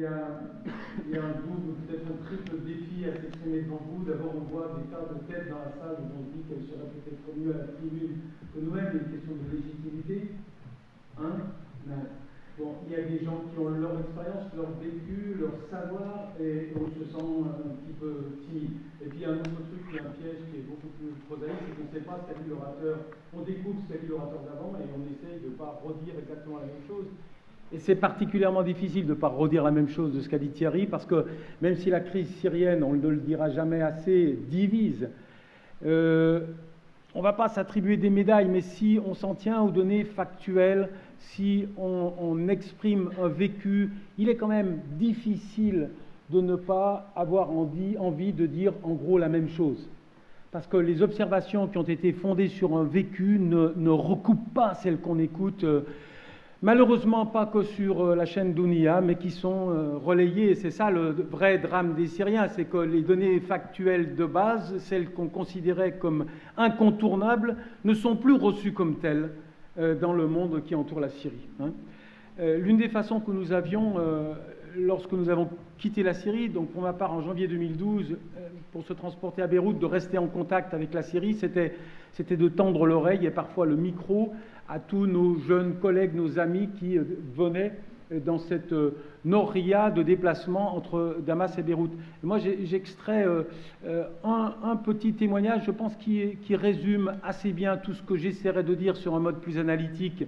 il y a un double, peut-être un triple défi à s'exprimer devant vous. D'abord, on voit des tas de têtes dans la salle où on se dit qu'elles seraient peut-être mieux à la tribune que nous-mêmes. Il y a une question de légitimité. Hein? Bon, il y a des gens qui ont leur expérience, leur vécu, leur savoir, et on se sent un petit peu timide. Et puis il y a un autre truc, il y a un piège qui est beaucoup plus prosaïque, c'est qu'on ne sait pas ce qu'a dit l'orateur. On découvre ce qu'a dit l'orateur d'avant et on essaye de ne pas redire exactement la même chose. Et c'est particulièrement difficile de ne pas redire la même chose de ce qu'a dit Thierry, parce que même si la crise syrienne, on ne le dira jamais assez, divise, on ne va pas s'attribuer des médailles, mais si on s'en tient aux données factuelles, si on exprime un vécu, il est quand même difficile de ne pas avoir envie de dire en gros la même chose. Parce que les observations qui ont été fondées sur un vécu ne recoupent pas celles qu'on écoute, malheureusement pas que sur la chaîne Dounia, mais qui sont relayées. C'est ça le vrai drame des Syriens, c'est que les données factuelles de base, celles qu'on considérait comme incontournables, ne sont plus reçues comme telles dans le monde qui entoure la Syrie. L'une des façons que nous avions, lorsque nous avons quitté la Syrie, donc pour ma part en janvier 2012, pour se transporter à Beyrouth, de rester en contact avec la Syrie, c'était de tendre l'oreille et parfois le micro à tous nos jeunes collègues, nos amis qui venaient dans cette noria de déplacement entre Damas et Beyrouth. Et moi, j'extrais un petit témoignage, je pense, qui résume assez bien tout ce que j'essaierai de dire sur un mode plus analytique.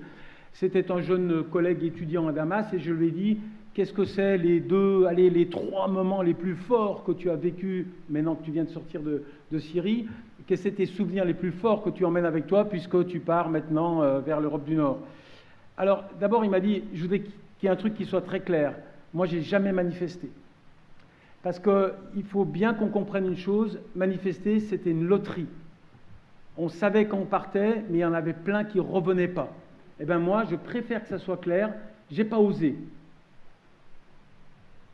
C'était un jeune collègue étudiant à Damas et je lui ai dit « Qu'est-ce que c'est les 3 moments les plus forts que tu as vécus maintenant que tu viens de sortir de Syrie? Quels sont tes souvenirs les plus forts que tu emmènes avec toi puisque tu pars maintenant vers l'Europe du Nord ?» Alors, d'abord, il m'a dit « Je voudrais qu'il y ait un truc qui soit très clair. Moi, je n'ai jamais manifesté. Parce qu'il faut bien qu'on comprenne une chose, manifester, c'était une loterie. On savait quand on partait, mais il y en avait plein qui ne revenaient pas. Eh bien moi, je préfère que ça soit clair, je n'ai pas osé.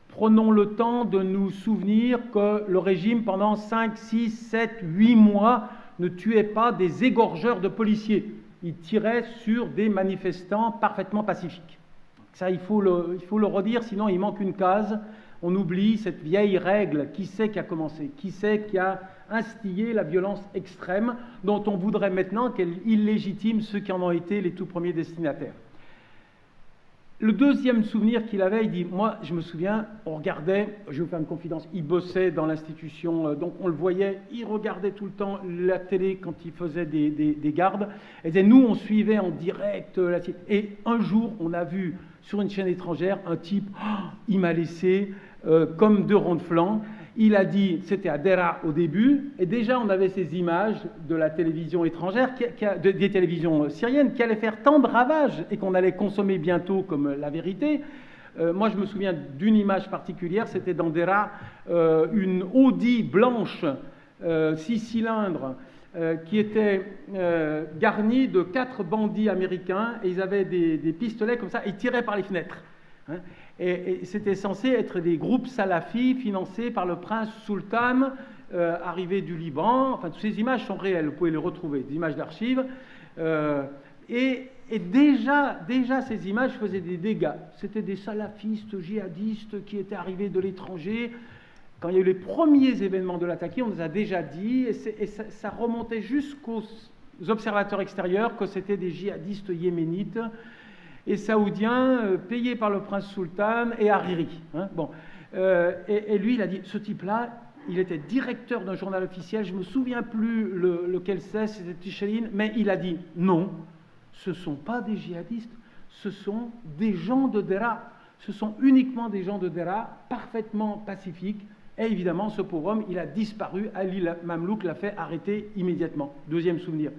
Prenons le temps de nous souvenir que le régime, pendant 5, 6, 7, 8 mois, ne tuait pas des égorgeurs de policiers. Il tirait sur des manifestants parfaitement pacifiques. Ça, il faut le redire, sinon il manque une case. On oublie cette vieille règle. Qui c'est qui a commencé? Qui c'est qui a instillé la violence extrême dont on voudrait maintenant qu'elle illégitime ceux qui en ont été les tout premiers destinataires? Le deuxième souvenir qu'il avait, il dit, moi je me souviens, on regardait, je vais vous faire une confidence, il bossait dans l'institution, donc on le voyait, il regardait tout le temps la télé quand il faisait des gardes, et disait, nous on suivait en direct, et un jour on a vu sur une chaîne étrangère un type, il m'a laissé comme 2 ronds de flanc. Il a dit, c'était à Dera au début, et déjà on avait ces images de la télévision étrangère, des télévisions syriennes, qui allaient faire tant de ravages et qu'on allait consommer bientôt comme la vérité. Moi je me souviens d'une image particulière, c'était dans Dera, une Audi blanche, 6 cylindres, qui était garnie de 4 bandits américains, et ils avaient des pistolets comme ça, et ils tiraient par les fenêtres. Et c'était censé être des groupes salafis financés par le prince Sultan, arrivé du Liban. Enfin, toutes ces images sont réelles, vous pouvez les retrouver, des images d'archives. Et déjà, ces images faisaient des dégâts. C'était des salafistes, djihadistes qui étaient arrivés de l'étranger. Quand il y a eu les premiers événements de l'attaquer, on nous a déjà dit, et ça remontait jusqu'aux observateurs extérieurs, que c'était des djihadistes yéménites et saoudiens payés par le prince Sultan et Hariri. Et lui, il a dit, ce type-là, il était directeur d'un journal officiel, je ne me souviens plus lequel c'était Tichelin, mais il a dit, non, ce ne sont pas des djihadistes, ce sont des gens de Dera, ce sont uniquement des gens de Dera, parfaitement pacifiques, et évidemment, ce pauvre homme, il a disparu, Ali Mamlouk l'a fait arrêter immédiatement. Deuxième souvenir.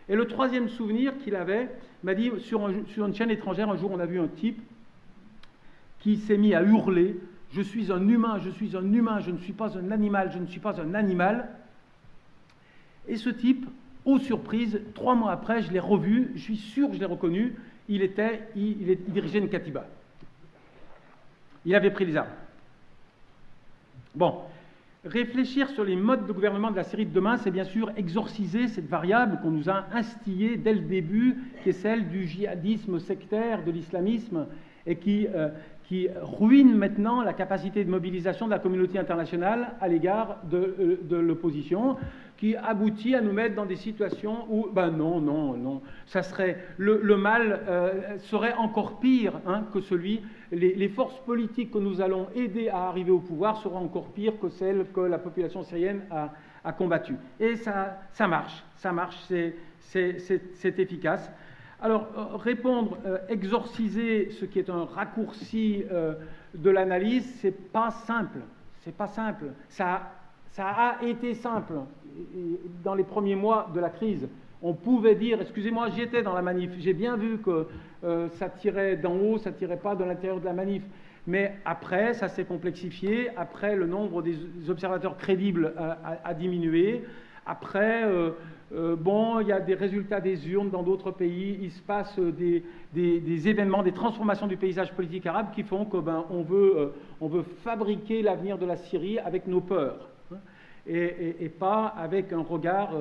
Et le troisième souvenir qu'il avait, il m'a dit, sur une chaîne étrangère, un jour, on a vu un type qui s'est mis à hurler, « Je suis un humain, je suis un humain, je ne suis pas un animal, je ne suis pas un animal. » Et ce type, aux surprises, 3 mois après, je l'ai revu, je suis sûr que je l'ai reconnu, il dirigeait une katiba. Il avait pris les armes. Bon, Réfléchir sur les modes de gouvernement de la Syrie de demain, c'est bien sûr exorciser cette variable qu'on nous a instillée dès le début, qui est celle du djihadisme sectaire, de l'islamisme, et qui ruine maintenant la capacité de mobilisation de la communauté internationale à l'égard de l'opposition, qui aboutit à nous mettre dans des situations où, ben non, ça serait, le mal serait encore pire que celui, les forces politiques que nous allons aider à arriver au pouvoir seront encore pires que celles que la population syrienne a combattues. Et ça marche, c'est efficace. Alors, répondre, exorciser ce qui est un raccourci de l'analyse, c'est pas simple. C'est pas simple. Ça a été simple dans les premiers mois de la crise. On pouvait dire, excusez-moi, j'y étais dans la manif, j'ai bien vu que ça tirait d'en haut, ça tirait pas de l'intérieur de la manif. Mais après, ça s'est complexifié. Après, le nombre des observateurs crédibles a diminué. Après, bon, il y a des résultats des urnes dans d'autres pays, il se passe des événements, des transformations du paysage politique arabe qui font que on veut fabriquer l'avenir de la Syrie avec nos peurs, et pas avec un regard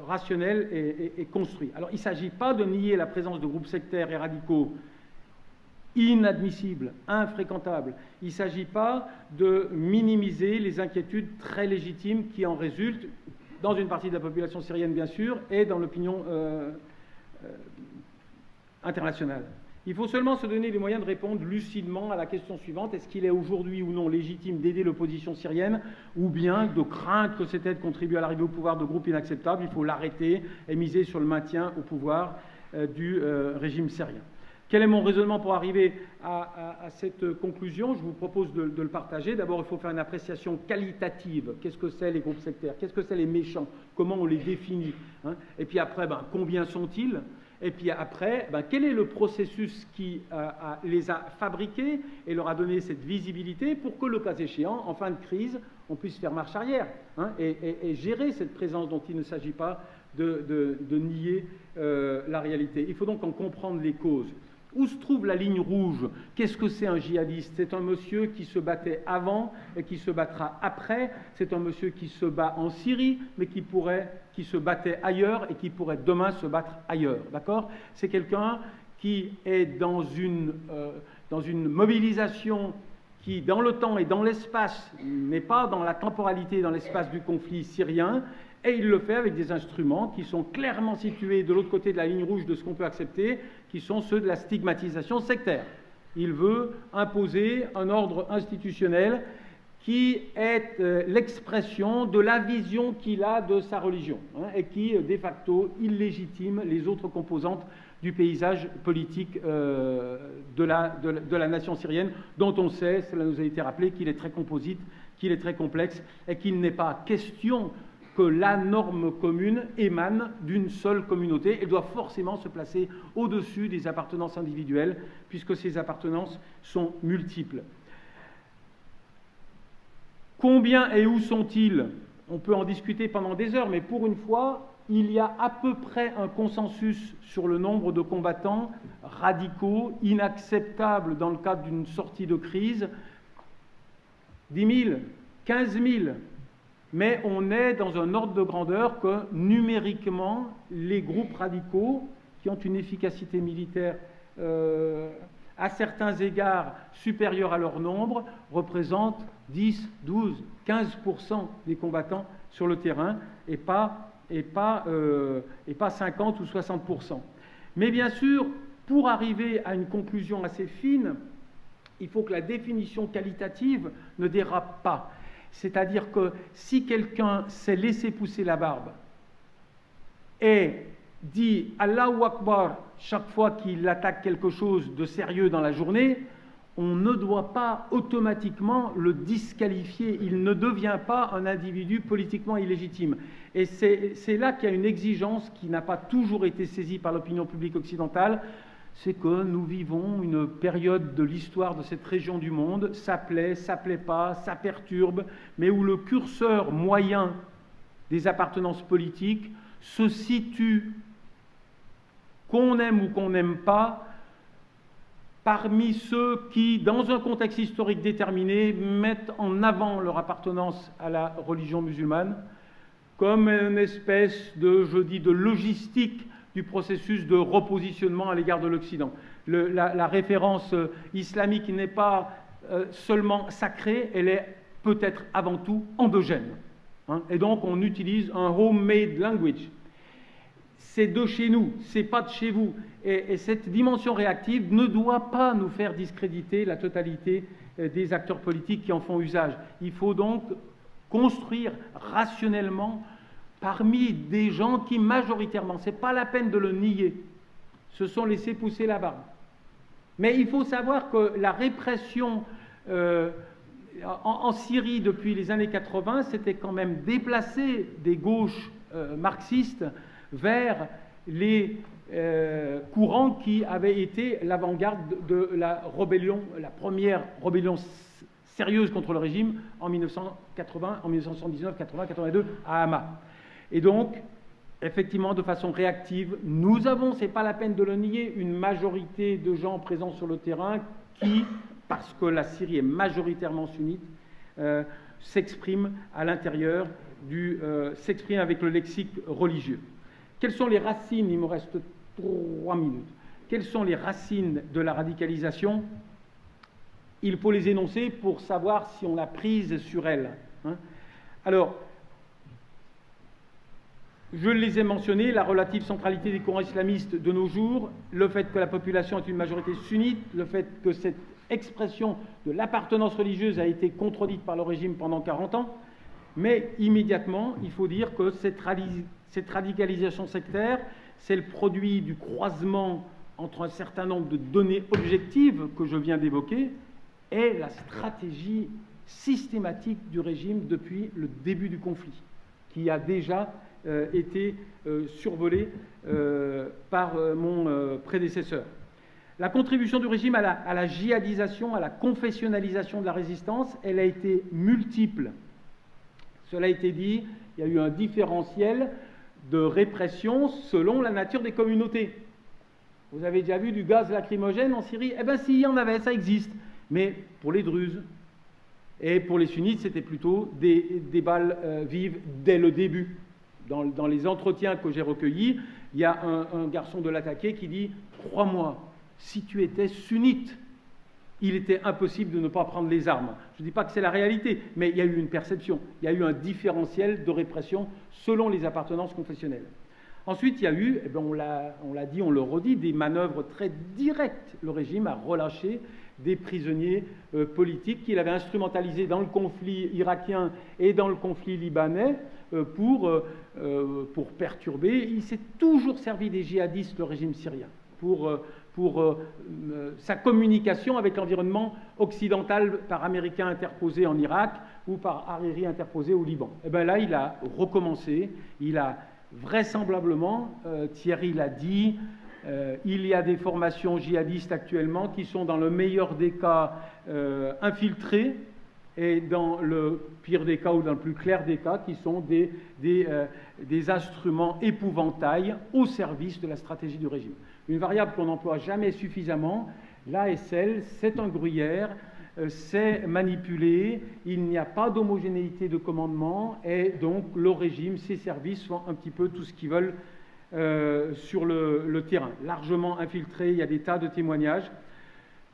rationnel et construit. Alors, il ne s'agit pas de nier la présence de groupes sectaires et radicaux inadmissibles, infréquentables. Il ne s'agit pas de minimiser les inquiétudes très légitimes qui en résultent, dans une partie de la population syrienne, bien sûr, et dans l'opinion internationale. Il faut seulement se donner les moyens de répondre lucidement à la question suivante: est-ce qu'il est aujourd'hui ou non légitime d'aider l'opposition syrienne, ou bien de craindre que cette aide contribue à l'arrivée au pouvoir de groupes inacceptables? Il faut l'arrêter et miser sur le maintien au pouvoir du régime syrien. Quel est mon raisonnement pour arriver à cette conclusion? Je vous propose de le partager. D'abord, il faut faire une appréciation qualitative. Qu'est-ce que c'est les groupes sectaires? Qu'est-ce que c'est les méchants? Comment on les définit? Et puis après, combien sont-ils? Et puis après, quel est le processus qui les a fabriqués et leur a donné cette visibilité pour que, le cas échéant, en fin de crise, on puisse faire marche arrière et gérer cette présence dont il ne s'agit pas de nier la réalité. Il faut donc en comprendre les causes. Où se trouve la ligne rouge? Qu'est-ce que c'est un djihadiste? C'est un monsieur qui se battait avant et qui se battra après. C'est un monsieur qui se bat en Syrie, mais qui se battait ailleurs et qui pourrait demain se battre ailleurs. D'accord? C'est quelqu'un qui est dans une mobilisation qui, dans le temps et dans l'espace, n'est pas dans la temporalité, dans l'espace du conflit syrien, et il le fait avec des instruments qui sont clairement situés de l'autre côté de la ligne rouge de ce qu'on peut accepter, qui sont ceux de la stigmatisation sectaire. Il veut imposer un ordre institutionnel qui est l'expression de la vision qu'il a de sa religion, et qui, de facto, illégitime les autres composantes du paysage politique de la nation syrienne, dont on sait, cela nous a été rappelé, qu'il est très composite, qu'il est très complexe, et qu'il n'est pas question que la norme commune émane d'une seule communauté. Elle doit forcément se placer au-dessus des appartenances individuelles, puisque ces appartenances sont multiples. Combien et où sont-ils? On peut en discuter pendant des heures, mais pour une fois, il y a à peu près un consensus sur le nombre de combattants radicaux, inacceptables dans le cadre d'une sortie de crise. 10 000, 15 000. Mais on est dans un ordre de grandeur que, numériquement, les groupes radicaux, qui ont une efficacité militaire à certains égards supérieure à leur nombre, représentent 10, 12, 15% des combattants sur le terrain, et pas 50 ou 60%. Mais bien sûr, pour arriver à une conclusion assez fine, il faut que la définition qualitative ne dérape pas. C'est-à-dire que si quelqu'un s'est laissé pousser la barbe et dit « Allahu Akbar » chaque fois qu'il attaque quelque chose de sérieux dans la journée, on ne doit pas automatiquement le disqualifier. Il ne devient pas un individu politiquement illégitime. Et c'est là qu'il y a une exigence qui n'a pas toujours été saisie par l'opinion publique occidentale, c'est que nous vivons une période de l'histoire de cette région du monde, ça plaît pas, ça perturbe, mais où le curseur moyen des appartenances politiques se situe, qu'on aime ou qu'on n'aime pas, parmi ceux qui, dans un contexte historique déterminé, mettent en avant leur appartenance à la religion musulmane comme une espèce de, je dis, de logistique du processus de repositionnement à l'égard de l'Occident. La référence islamique n'est pas seulement sacrée, elle est peut-être avant tout endogène. Hein, et donc on utilise un homemade language. C'est de chez nous, c'est pas de chez vous. Et cette dimension réactive ne doit pas nous faire discréditer la totalité des acteurs politiques qui en font usage. Il faut donc construire rationnellement parmi des gens qui majoritairement, c'est pas la peine de le nier, se sont laissés pousser la barbe. Mais il faut savoir que la répression en Syrie depuis les années 80, c'était quand même déplacer des gauches marxistes vers les courants qui avaient été l'avant-garde de la rébellion, la première rébellion sérieuse contre le régime en 1980, en 1979, 80, 82 à Hama. Et donc, effectivement, de façon réactive, nous avons, c'est pas la peine de le nier, une majorité de gens présents sur le terrain qui, parce que la Syrie est majoritairement sunnite, s'expriment à l'intérieur s'expriment avec le lexique religieux. Quelles sont les racines? Il me reste 3 minutes. Quelles sont les racines de la radicalisation? Il faut les énoncer pour savoir si on l'a prise sur elle. Hein. Alors, je les ai mentionnés, la relative centralité des courants islamistes de nos jours, le fait que la population est une majorité sunnite, le fait que cette expression de l'appartenance religieuse a été contredite par le régime pendant 40 ans, mais immédiatement, il faut dire que cette radicalisation sectaire, c'est le produit du croisement entre un certain nombre de données objectives que je viens d'évoquer et la stratégie systématique du régime depuis le début du conflit, qui a déjà été survolé par mon prédécesseur. La contribution du régime à la djihadisation, à la confessionnalisation de la résistance, elle a été multiple. Cela a été dit, il y a eu un différentiel de répression selon la nature des communautés. Vous avez déjà vu du gaz lacrymogène en Syrie? Eh bien, s'il y en avait, ça existe. Mais pour les Druzes et pour les sunnites, c'était plutôt des balles vives dès le début. Dans les entretiens que j'ai recueillis, il y a un garçon de l'attaqué qui dit « Crois-moi, si tu étais sunnite, il était impossible de ne pas prendre les armes. » Je ne dis pas que c'est la réalité, mais il y a eu une perception, il y a eu un différentiel de répression selon les appartenances confessionnelles. Ensuite, il y a eu, eh bien, on l'a dit, on le redit, des manœuvres très directes. Le régime a relâché des prisonniers politiques qu'il avait instrumentalisés dans le conflit irakien et dans le conflit libanais pour perturber. Il s'est toujours servi des djihadistes, le régime syrien, pour sa communication avec l'environnement occidental par Américains interposés en Irak ou par Hariri interposés au Liban. Et bien là, il a recommencé, il a vraisemblablement, Thierry l'a dit, il y a des formations djihadistes actuellement qui sont dans le meilleur des cas infiltrées et dans le pire des cas ou dans le plus clair des cas qui sont des instruments épouvantails au service de la stratégie du régime. Une variable qu'on n'emploie jamais suffisamment, l'ASL, c'est un gruyère, c'est manipulé, il n'y a pas d'homogénéité de commandement et donc le régime, ses services font un petit peu tout ce qu'ils veulent sur le terrain. Largement infiltré, il y a des tas de témoignages.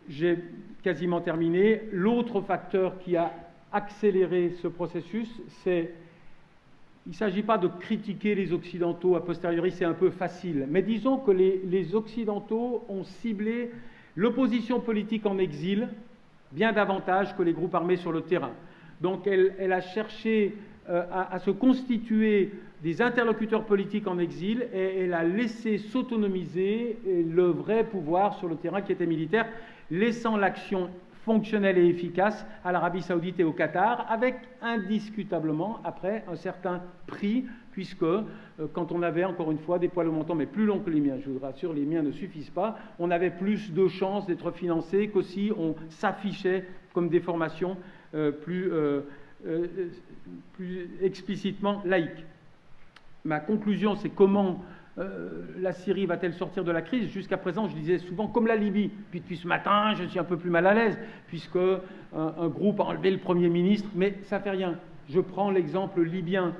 J'ai quasiment terminé. L'autre facteur qui a accéléré ce processus, c'est... Il ne s'agit pas de critiquer les Occidentaux a posteriori, c'est un peu facile. Mais disons que les Occidentaux ont ciblé l'opposition politique en exil bien davantage que les groupes armés sur le terrain. Donc elle a cherché à se constituer des interlocuteurs politiques en exil et elle a laissé s'autonomiser le vrai pouvoir sur le terrain qui était militaire, laissant l'action fonctionnelle et efficace à l'Arabie Saoudite et au Qatar, avec indiscutablement, après, un certain prix, puisque quand on avait, encore une fois, des poils au menton, mais plus longs que les miens, je vous rassure, les miens ne suffisent pas, on avait plus de chances d'être financé que si on s'affichait comme des formations plus explicitement laïques. Ma conclusion, c'est comment la Syrie va-t-elle sortir de la crise? Jusqu'à présent, je disais souvent comme la Libye. Puis depuis ce matin, je suis un peu plus mal à l'aise, puisque un groupe a enlevé le Premier ministre, mais ça ne fait rien. Je prends l'exemple libyen.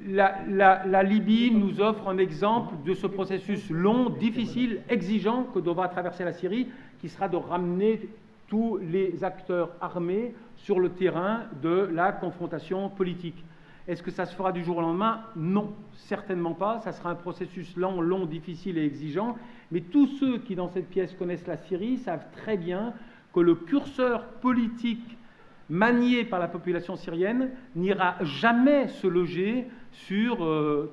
La Libye nous offre un exemple de ce processus long, difficile, exigeant que devra traverser la Syrie, qui sera de ramener tous les acteurs armés sur le terrain de la confrontation politique. Est-ce que ça se fera du jour au lendemain? Non, certainement pas. Ça sera un processus long, difficile et exigeant. Mais tous ceux qui, dans cette pièce, connaissent la Syrie savent très bien que le curseur politique manié par la population syrienne n'ira jamais se loger sur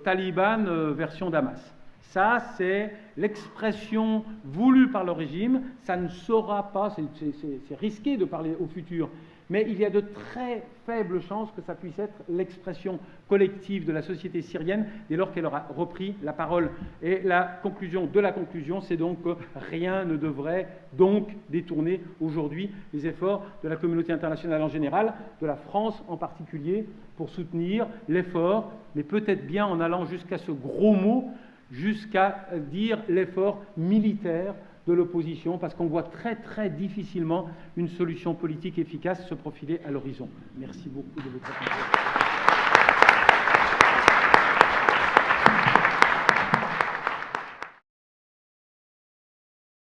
Taliban version Damas. Ça, c'est l'expression voulue par le régime. Ça ne sera pas, c'est risqué de parler au futur, mais il y a de très faibles chances que ça puisse être l'expression collective de la société syrienne dès lors qu'elle aura repris la parole. Et la conclusion de la conclusion, c'est donc que rien ne devrait donc détourner aujourd'hui les efforts de la communauté internationale en général, de la France en particulier, pour soutenir l'effort, mais peut-être bien en allant jusqu'à ce gros mot, jusqu'à dire l'effort militaire de l'opposition, parce qu'on voit très difficilement une solution politique efficace se profiler à l'horizon. Merci beaucoup de votre attention.